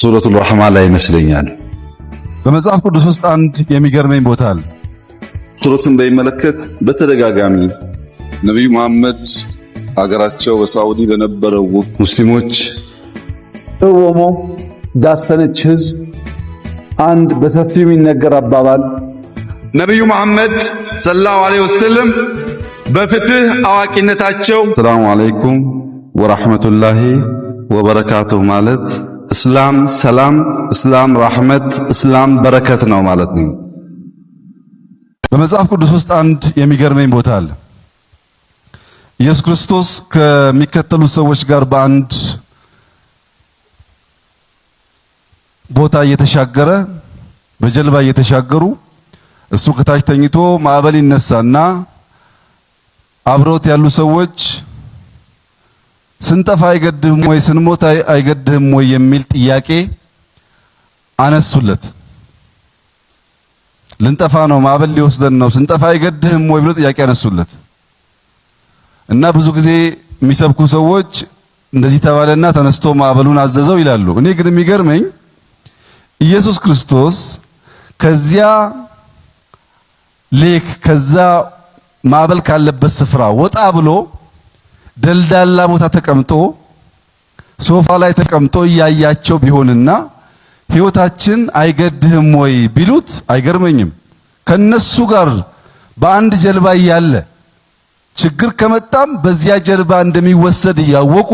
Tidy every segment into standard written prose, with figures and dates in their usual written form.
ሱረቱል ረህማን ላይ ይመስለኛል። በመጽሐፍ ቅዱስ ውስጥ አንድ የሚገርመኝ ቦታ አለ። ኦርቶዶክስን በሚመለከት በተደጋጋሚ ነብዩ መሐመድ ሀገራቸው በሳዑዲ በነበረው ሙስሊሞች እወሞ ዳሰነች ህዝብ አንድ በሰፊው የሚነገር አባባል ነብዩ መሐመድ ሰለላሁ ዐለይሂ ወሰለም በፍትህ አዋቂነታቸው ሰላሙ አለይኩም ወራህመቱላሂ ወበረካቱሁ ማለት እስላም ሰላም፣ እስላም ረህመት፣ እስላም በረከት ነው ማለት ነው። በመጽሐፍ ቅዱስ ውስጥ አንድ የሚገርመኝ ቦታ አለ። ኢየሱስ ክርስቶስ ከሚከተሉ ሰዎች ጋር በአንድ ቦታ እየተሻገረ በጀልባ እየተሻገሩ እሱ ከታች ተኝቶ ማዕበል ይነሳና አብሮት ያሉ ሰዎች ስንጠፋ አይገድህም ወይ ስንሞት አይገድህም ወይ የሚል ጥያቄ አነሱለት። ልንጠፋ ነው፣ ማዕበል ሊወስደን ነው፣ ስንጠፋ አይገድህም ወይ ብሎ ጥያቄ አነሱለት እና ብዙ ጊዜ የሚሰብኩ ሰዎች እንደዚህ ተባለና ተነስቶ ማዕበሉን አዘዘው ይላሉ። እኔ ግን የሚገርመኝ ኢየሱስ ክርስቶስ ከዚያ ሌክ ከዛ ማዕበል ካለበት ስፍራ ወጣ ብሎ ደልዳላ ቦታ ተቀምጦ ሶፋ ላይ ተቀምጦ እያያቸው ቢሆንና ሕይወታችን አይገድህም ወይ ቢሉት አይገርመኝም። ከነሱ ጋር በአንድ ጀልባ እያለ ችግር ከመጣም በዚያ ጀልባ እንደሚወሰድ እያወቁ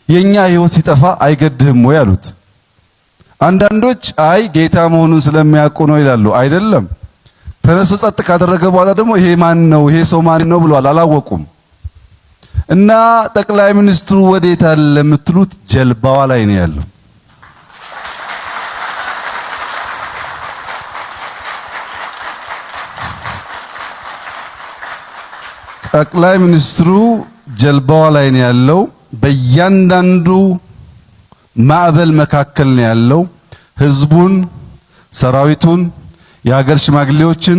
የኛ ሕይወት ሲጠፋ አይገድህም ወይ አሉት። አንዳንዶች አይ ጌታ መሆኑን ስለሚያውቁ ነው ይላሉ። አይደለም። ተነስቶ ጸጥ ካደረገ በኋላ ደግሞ ይሄ ማን ነው ይሄ ሰው ማን ነው ብለዋል። አላወቁም። እና ጠቅላይ ሚኒስትሩ ወዴት አለ የምትሉት ጀልባዋ ላይ ነው ያለው። ጠቅላይ ሚኒስትሩ ጀልባዋ ላይ ነው ያለው። በእያንዳንዱ ማዕበል መካከል ነው ያለው። ህዝቡን፣ ሰራዊቱን፣ የሀገር ሽማግሌዎችን፣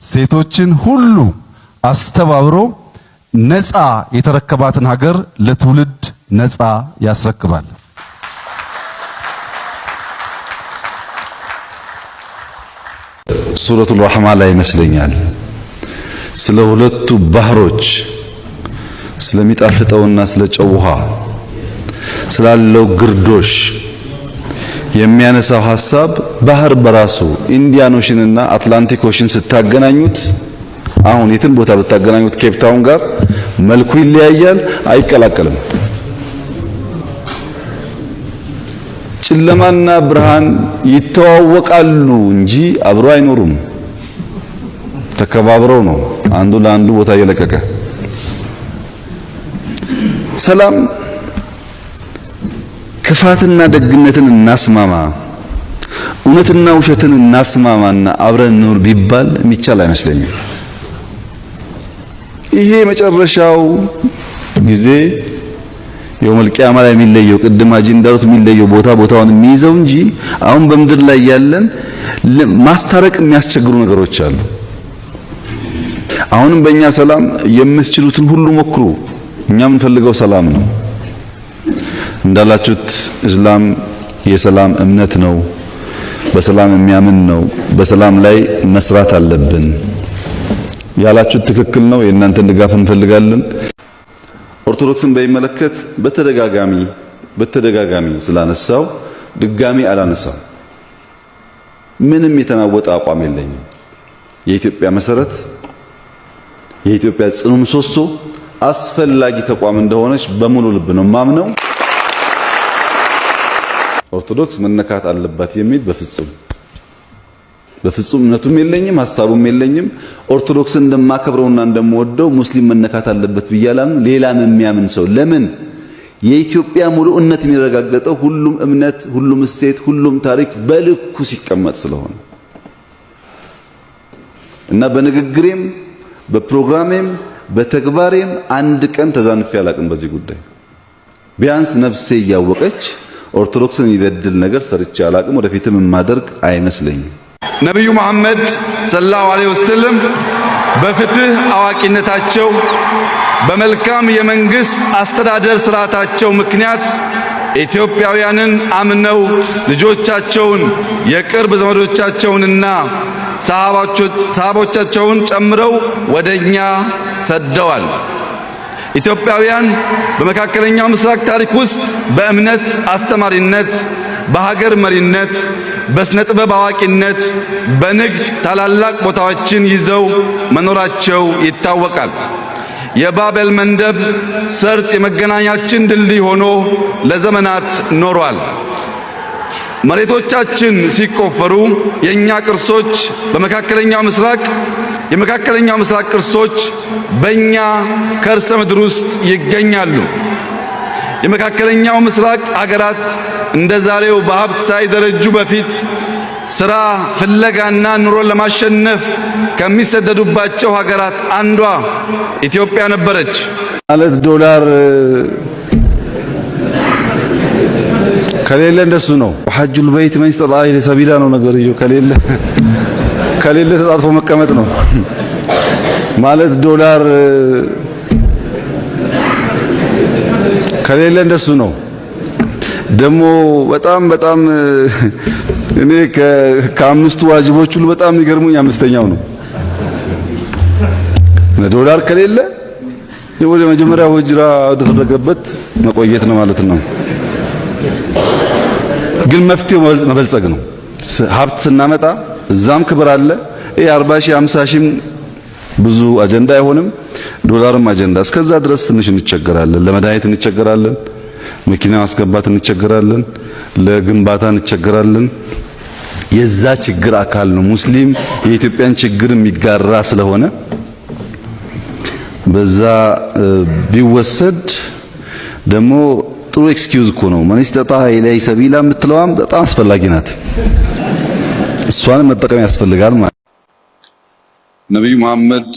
ሴቶችን ሁሉ አስተባብሮ ነፃ የተረከባትን ሀገር ለትውልድ ነፃ ያስረክባል። ሱረቱል ረህማን ላይ ይመስለኛል ስለ ሁለቱ ባህሮች ስለሚጣፍጠውና ስለ ጨው ውሃ ስላለው ግርዶሽ የሚያነሳው ሐሳብ ባህር በራሱ ኢንዲያን ኦሽን እና አትላንቲክ ኦሽን ስታገናኙት አሁን የትም ቦታ ብታገናኙት ኬፕ ታውን ጋር መልኩ ይለያያል፣ አይቀላቀልም። ጨለማና ብርሃን ይተዋወቃሉ እንጂ አብሮ አይኖሩም። ተከባብረው ነው አንዱ ለአንዱ ቦታ እየለቀቀ ሰላም ክፋትና ደግነትን እናስማማ፣ እውነትና ውሸትን እናስማማና አብረን ኑር ቢባል የሚቻል አይመስለኝም። ይሄ መጨረሻው ጊዜ የውመል ቂያማ ላይ የሚለየው ቅድም አጂ እንዳሉት የሚለየው ቦታውን የሚይዘው እንጂ አሁን በምድር ላይ ያለን ማስታረቅ የሚያስቸግሩ ነገሮች አሉ። አሁንም በእኛ ሰላም የምትችሉትን ሁሉ ሞክሩ። እኛ የምንፈልገው ሰላም ነው። እንዳላችሁት እስላም የሰላም እምነት ነው። በሰላም የሚያምን ነው። በሰላም ላይ መስራት አለብን ያላችሁት ትክክል ነው። የእናንተን ድጋፍ እንፈልጋለን። ኦርቶዶክስን በሚመለከት በተደጋጋሚ ስላነሳው ድጋሚ አላነሳው። ምንም የተናወጠ አቋም የለኝም። የኢትዮጵያ መሰረት፣ የኢትዮጵያ ጽኑ ምሰሶ፣ አስፈላጊ ተቋም እንደሆነች በሙሉ ልብ ነው ማምነው። ኦርቶዶክስ መነካት አለባት የሚል በፍጹም እምነቱም የለኝም ሐሳቡም የለኝም። ኦርቶዶክስን እንደማከብረውና እንደምወደው ሙስሊም መነካት አለበት ብያላም ሌላም የሚያምን ሰው ለምን የኢትዮጵያ ሙሉእነት የሚረጋገጠው ሁሉም እምነት፣ ሁሉም እሴት፣ ሁሉም ታሪክ በልኩ ሲቀመጥ ስለሆነ እና በንግግሬም በፕሮግራሜም በተግባሬም አንድ ቀን ተዛንፌ አላቅም በዚህ ጉዳይ። ቢያንስ ነፍሴ እያወቀች ኦርቶዶክስን የሚበድል ነገር ሰርቼ አላቅም። ወደፊትም የማደርግ አይመስለኝም። ነብዩ መሐመድ ሰለላሁ ዐለይሂ ወሰለም በፍትህ አዋቂነታቸው በመልካም የመንግስት አስተዳደር ስርዓታቸው ምክንያት ኢትዮጵያውያንን አምነው ልጆቻቸውን የቅርብ ዘመዶቻቸውንና ሰሃቦቻቸውን ጨምረው ወደኛ ሰደዋል። ኢትዮጵያውያን በመካከለኛው ምስራቅ ታሪክ ውስጥ በእምነት አስተማሪነት፣ በሀገር መሪነት፣ በስነ ጥበብ አዋቂነት፣ በንግድ ታላላቅ ቦታዎችን ይዘው መኖራቸው ይታወቃል። የባቤል መንደብ ሰርጥ የመገናኛችን ድልድይ ሆኖ ለዘመናት ኖሯል። መሬቶቻችን ሲቆፈሩ የኛ ቅርሶች የመካከለኛው ምስራቅ ቅርሶች በእኛ ከርሰ ምድር ውስጥ ይገኛሉ። የመካከለኛው ምስራቅ ሀገራት እንደ ዛሬው በሀብት ሳይደረጁ በፊት ሥራ ፍለጋና ኑሮን ለማሸነፍ ከሚሰደዱባቸው ሀገራት አንዷ ኢትዮጵያ ነበረች። ማለት ዶላር ከሌለ እንደሱ ነው። ሐጁል በይት መን ኢስጠጣዐ ኢለይሂ ሰቢላ ነው ነገርዮ። ከሌለ ተጣጥፎ መቀመጥ ነው ማለት ዶላር ከሌለ እንደሱ ነው። ደግሞ በጣም እኔ ከአምስቱ ዋጅቦች ሁሉ በጣም የሚገርሙኝ አምስተኛው ነው። ዶላር ከሌለ ወደ መጀመሪያው ሂጅራ ወደ ተደረገበት መቆየት ነው ማለት ነው። ግን መፍትሄው መበልጸግ ነው። ሀብት ስናመጣ እዛም ክብር አለ። 40 ሺህ 50 ሺህ ብዙ አጀንዳ አይሆንም። ዶላርም አጀንዳ። እስከዛ ድረስ ትንሽ እንቸገራለን። ለመድኃኒት እንቸገራለን፣ መኪና ማስገባት እንቸገራለን፣ ለግንባታ እንቸገራለን። የዛ ችግር አካል ነው። ሙስሊም የኢትዮጵያን ችግር የሚጋራ ስለሆነ በዛ ቢወሰድ ደግሞ ጥሩ ኤክስኪውዝ እኮ ነው። መን ኢስጠጣዐ ኢለይሂ ሰቢላ የምትለዋም በጣም አስፈላጊ ናት። እሷንም መጠቀም ያስፈልጋል ማለት። ነብዩ መሐመድ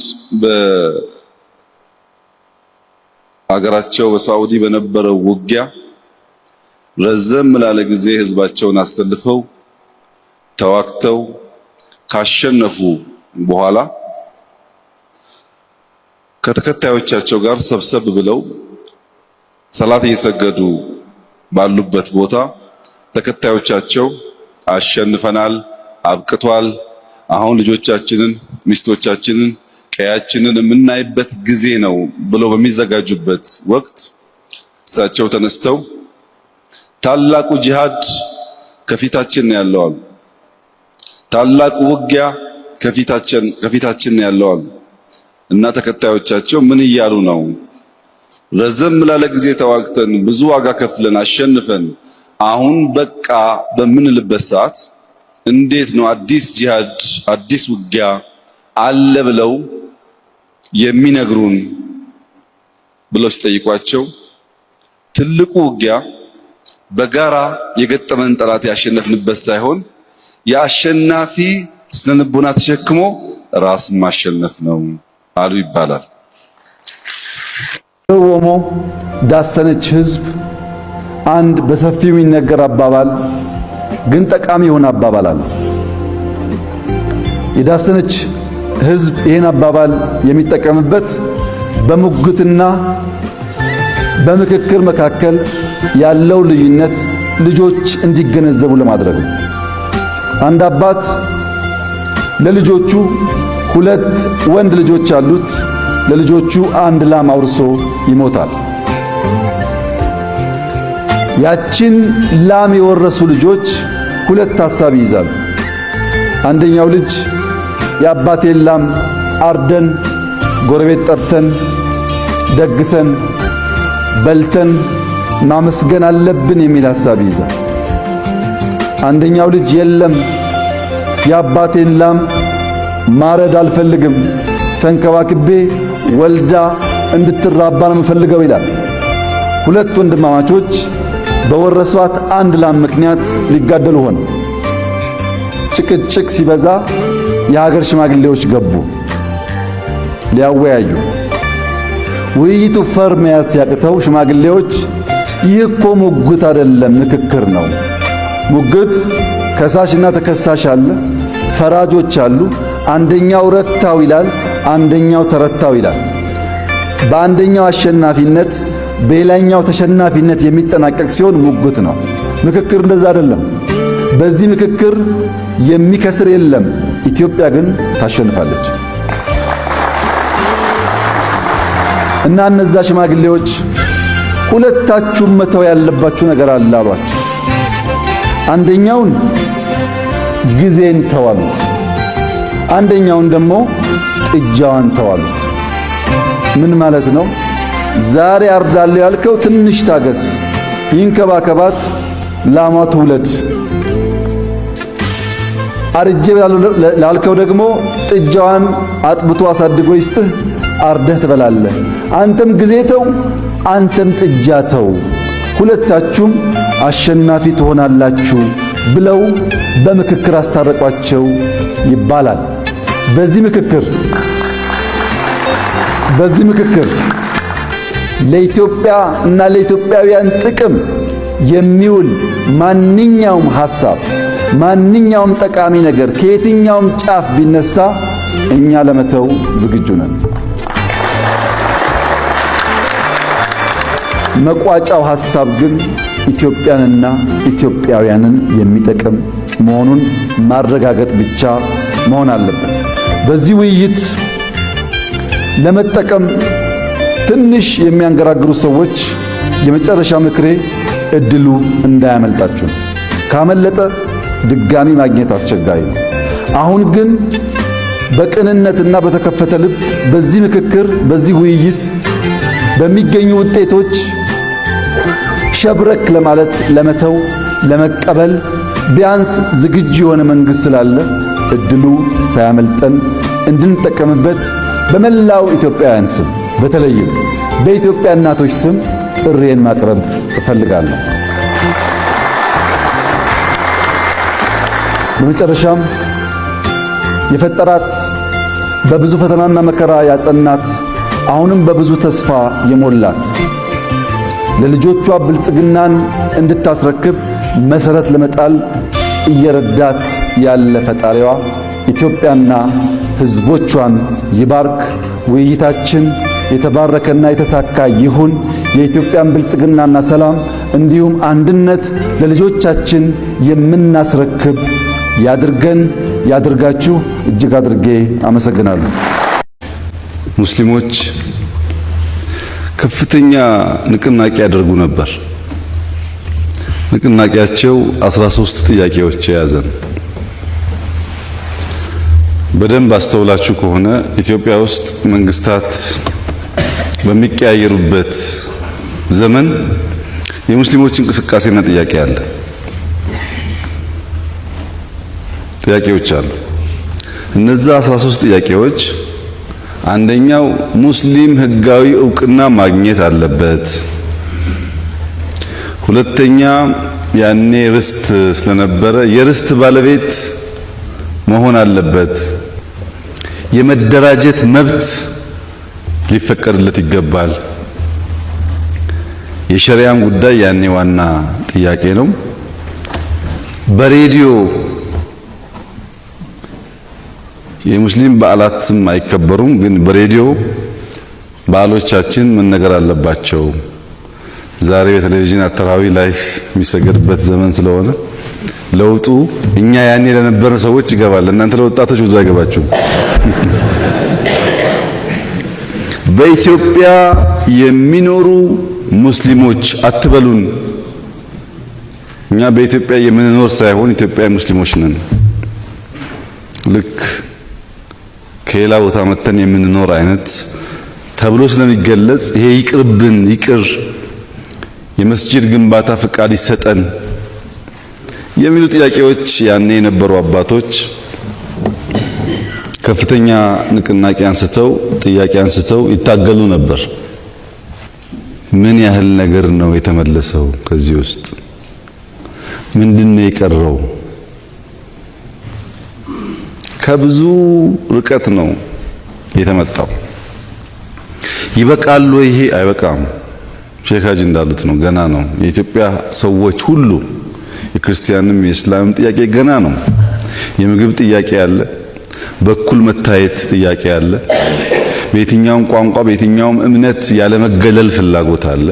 በአገራቸው በሳዑዲ በነበረው ውጊያ ረዘም ላለ ጊዜ ህዝባቸውን አሰልፈው ተዋግተው ካሸነፉ በኋላ ከተከታዮቻቸው ጋር ሰብሰብ ብለው ሰላት እየሰገዱ ባሉበት ቦታ ተከታዮቻቸው አሸንፈናል፣ አብቅቷል፣ አሁን ልጆቻችንን፣ ሚስቶቻችንን፣ ቀያችንን የምናይበት ጊዜ ነው ብለው በሚዘጋጁበት ወቅት እሳቸው ተነስተው ታላቁ ጂሃድ ከፊታችን ያለው ታላቁ ውጊያ ከፊታችን ያለው እና ተከታዮቻቸው ምን እያሉ ነው? ረዘም ላለ ጊዜ ተዋግተን ብዙ ዋጋ ከፍለን አሸንፈን አሁን በቃ በምንልበት ሰዓት እንዴት ነው አዲስ ጂሃድ አዲስ ውጊያ አለ ብለው የሚነግሩን ብለው ሲጠይቋቸው ትልቁ ውጊያ በጋራ የገጠመን ጠላት ያሸነፍንበት ሳይሆን የአሸናፊ ስነልቦና ተሸክሞ ራስ ማሸነፍ ነው አሉ ይባላል። ኦሞ ዳሰነች ህዝብ አንድ በሰፊው የሚነገር አባባል ግን ጠቃሚ የሆነ አባባል አለ። የዳሰነች ህዝብ ይህን አባባል የሚጠቀምበት በሙግትና በምክክር መካከል ያለው ልዩነት ልጆች እንዲገነዘቡ ለማድረግ ነው። አንድ አባት ለልጆቹ 2 ወንድ ልጆች አሉት። ለልጆቹ 1 ላም አውርሶ ይሞታል። ያችን ላም የወረሱ ልጆች 2 ሐሳብ ይይዛሉ። አንደኛው ልጅ የአባቴን ላም አርደን ጎረቤት ጠርተን ደግሰን በልተን ማመስገን አለብን የሚል ሐሳብ ይይዛል። አንደኛው ልጅ የለም የአባቴን ላም ማረድ አልፈልግም፣ ተንከባክቤ ወልዳ እንድትራባ ነው የምፈልገው ይላል። 2 ወንድማማቾች በወረሷት 1 ላም ምክንያት ሊጋደሉ ሆነ። ጭቅጭቅ ሲበዛ የሀገር ሽማግሌዎች ገቡ ሊያወያዩ። ውይይቱ ፈር መያዝ ሲያቅተው ሽማግሌዎች ይህ እኮ ሙግት አይደለም፣ ምክክር ነው። ሙግት ከሳሽና ተከሳሽ አለ፣ ፈራጆች አሉ። አንደኛው ረታው ይላል፣ አንደኛው ተረታው ይላል። በአንደኛው አሸናፊነት በሌላኛው ተሸናፊነት የሚጠናቀቅ ሲሆን ሙግት ነው። ምክክር እንደዛ አይደለም። በዚህ ምክክር የሚከስር የለም። ኢትዮጵያ ግን ታሸንፋለች። እና እነዛ ሽማግሌዎች ሁለታችሁም መተው ያለባችሁ ነገር አለ አሏቸው። አንደኛውን ጊዜን ተዋሉት፣ አንደኛውን ደግሞ ጥጃዋን ተዋሉት። ምን ማለት ነው? ዛሬ አርዳለሁ ያልከው ትንሽ ታገስ፣ ይንከባከባት፣ ላሟ ትውለድ። አርጄ ላልከው ደግሞ ጥጃዋን አጥብቶ አሳድጎ ይስጥህ፣ አርደህ ትበላለህ። አንተም ጊዜ ተው፣ አንተም ጥጃ ተው፣ ሁለታችሁም አሸናፊ ትሆናላችሁ ብለው በምክክር አስታረቋቸው ይባላል። በዚህ ምክክር ለኢትዮጵያ እና ለኢትዮጵያውያን ጥቅም የሚውል ማንኛውም ሐሳብ፣ ማንኛውም ጠቃሚ ነገር ከየትኛውም ጫፍ ቢነሳ እኛ ለመተው ዝግጁ ነን። መቋጫው ሐሳብ ግን ኢትዮጵያንና ኢትዮጵያውያንን የሚጠቅም መሆኑን ማረጋገጥ ብቻ መሆን አለበት። በዚህ ውይይት ለመጠቀም ትንሽ የሚያንገራግሩ ሰዎች የመጨረሻ ምክሬ እድሉ እንዳያመልጣችሁ። ካመለጠ ድጋሚ ማግኘት አስቸጋሪ ነው። አሁን ግን በቅንነትና በተከፈተ ልብ በዚህ ምክክር፣ በዚህ ውይይት በሚገኙ ውጤቶች ሸብረክ ለማለት፣ ለመተው፣ ለመቀበል ቢያንስ ዝግጁ የሆነ መንግስት ስላለ እድሉ ሳያመልጠን እንድንጠቀምበት በመላው ኢትዮጵያውያን ስም በተለይም በኢትዮጵያ እናቶች ስም ጥሪዬን ማቅረብ እፈልጋለሁ። በመጨረሻም የፈጠራት በብዙ ፈተናና መከራ ያጸናት አሁንም በብዙ ተስፋ የሞላት ለልጆቿ ብልጽግናን እንድታስረክብ መሰረት ለመጣል እየረዳት ያለ ፈጣሪዋ ኢትዮጵያና ሕዝቦቿን ይባርክ። ውይይታችን የተባረከና የተሳካ ይሁን። የኢትዮጵያን ብልጽግናና ሰላም እንዲሁም አንድነት ለልጆቻችን የምናስረክብ ያድርጋችሁ። እጅግ አድርጌ አመሰግናለሁ። ሙስሊሞች ከፍተኛ ንቅናቄ ያደርጉ ነበር። ንቅናቄያቸው 13 ጥያቄዎች የያዘ ነው። በደንብ አስተውላችሁ ከሆነ ኢትዮጵያ ውስጥ መንግስታት በሚቀያየሩበት ዘመን የሙስሊሞች እንቅስቃሴና ጥያቄ አለ። ጥያቄዎች አሉ። እነዛ 13 ጥያቄዎች አንደኛው ሙስሊም ህጋዊ ዕውቅና ማግኘት አለበት። ሁለተኛ ያኔ ርስት ስለነበረ የርስት ባለቤት መሆን አለበት። የመደራጀት መብት ሊፈቀድለት ይገባል። የሸሪዓም ጉዳይ ያኔ ዋና ጥያቄ ነው። በሬዲዮ የሙስሊም በዓላትም አይከበሩም፣ ግን በሬዲዮ በዓሎቻችን መነገር አለባቸው። ዛሬ በቴሌቪዥን አተራዊ ላይፍ የሚሰገድበት ዘመን ስለሆነ ለውጡ እኛ ያኔ ለነበረ ሰዎች ይገባል። እናንተ ለወጣቶች ብዙ አይገባችሁም። በኢትዮጵያ የሚኖሩ ሙስሊሞች አትበሉን። እኛ በኢትዮጵያ የምንኖር ሳይሆን ኢትዮጵያዊ ሙስሊሞች ነን። ልክ ከሌላ ቦታ መተን የምንኖር አይነት ተብሎ ስለሚገለጽ ይሄ ይቅርብን፣ ይቅር፣ የመስጂድ ግንባታ ፍቃድ ይሰጠን የሚሉ ጥያቄዎች ያኔ የነበሩ አባቶች ከፍተኛ ንቅናቄ አንስተው ጥያቄ አንስተው ይታገሉ ነበር። ምን ያህል ነገር ነው የተመለሰው? ከዚህ ውስጥ ምንድነው የቀረው? ከብዙ ርቀት ነው የተመጣው። ይበቃል ወይ? ይሄ አይበቃም። ሼክ ሀጂ እንዳሉት ነው፣ ገና ነው። የኢትዮጵያ ሰዎች ሁሉ የክርስቲያንም የእስላምም ጥያቄ ገና ነው። የምግብ ጥያቄ አለ፣ በኩል መታየት ጥያቄ አለ፣ በየትኛውም ቋንቋ በየትኛውም እምነት ያለ መገለል ፍላጎት አለ።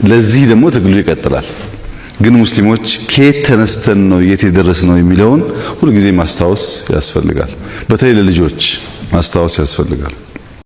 ለዚህ ደግሞ ትግሉ ይቀጥላል። ግን ሙስሊሞች ከየት ተነስተን ነው የት የደረስነው የሚለውን ሁልጊዜ ማስታወስ ያስፈልጋል። በተለይ ለልጆች ማስታወስ ያስፈልጋል።